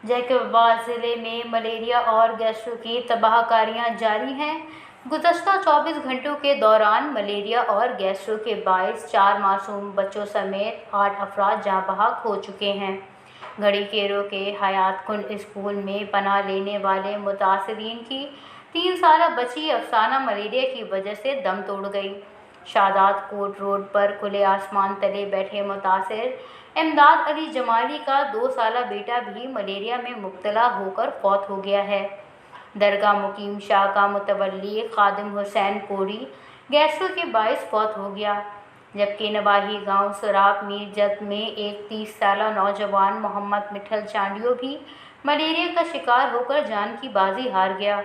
जैकबाबाद ज़िले में मलेरिया और गैस्ट्रो की तबाह कारियाँ जारी हैं। गुज़श्ता 24 घंटों के दौरान मलेरिया और गैस्ट्रो के बायस 4 मासूम बच्चों समेत 8 अफराद जाँ बहक हो चुके हैं। घड़ी केरो के हयात कुंड स्कूल में पनाह लेने वाले मुतासरीन की 3 साला बच्ची अफसाना मलेरिया की वजह से दम तोड़ गई। शादात कोट रोड पर खुले आसमान तले बैठे मुतासिर इमदाद अली जमाली का 2 साला बेटा भी मलेरिया में मुब्तला होकर फौत हो गया है। दरगाह मुकीम शाह का मुतवल्ली खादिम हुसैन कोरी गैस्ट्रो के बायस फौत हो गया, जबकि नवाही गांव सुराब मीरजत में एक 30 साला नौजवान मोहम्मद मिठल चांडियो भी मलेरिया का शिकार होकर जान की बाजी हार गया।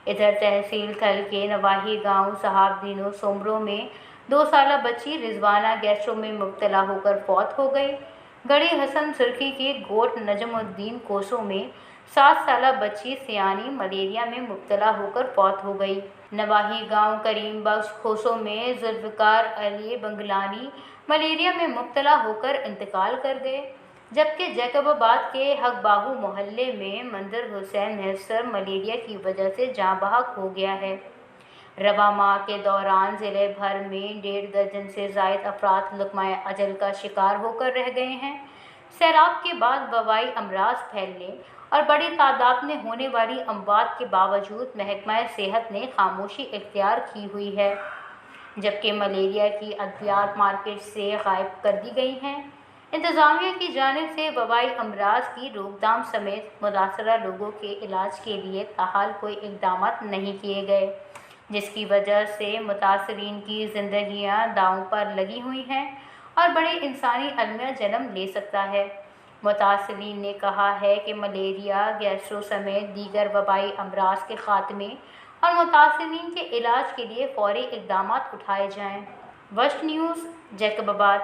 इधर तहसील थल के नवाही गांव साहबदीनो सोमरो में 2 साला बच्ची रिजवाना गैस्ट्रो में मुब्तला होकर फौत हो गई। गढ़ी हसन सुर्खी के गोट नजमुद्दीन कोसो में 7 साला बच्ची सियानी मलेरिया में मुब्तला होकर फौत हो गई। नवाही गांव करीम बख्श खोसो में जुल्फ़िकार अली बंगलानी मलेरिया में मुब्तला होकर इंतकाल कर गए, जबकि जैकबाबाद के हकबाहू मोहल्ले में मंजर हुसैन मैसर मलेरिया की वजह से जाँ बहक हो गया है। रवा माह के दौरान ज़िले भर में 1.5 दर्जन से ज़ायद अफराद लुक़माए अजल का शिकार होकर रह गए हैं। सैलाब के बाद वबाई अमराज फैलने और बड़ी तादाद में होने वाली अमवात के बावजूद महकमा सेहत ने खामोशी इख्तियार की हुई है, जबकि मलेरिया की अद्वियात मार्केट से गायब कर दी गई हैं। इंतज़ामिया की जानिब से वबाई अमराज की रोकथाम समेत मुतासरा लोगों के इलाज के लिए ताहाल कोई इक़दाम नहीं किए गए, जिसकी वजह से मुतासरीन की ज़िंदगियाँ दांव पर लगी हुई हैं और बड़े इंसानी अलमिया जन्म ले सकता है। मुतासरीन ने कहा है कि मलेरिया, गैस्ट्रो समेत दीगर वबाई अमराज के ख़ात्मे और मुतासरीन के इलाज के लिए फ़ौरी इक़दाम उठाए जाएँ। वश न्यूज़, जैकबाबाद।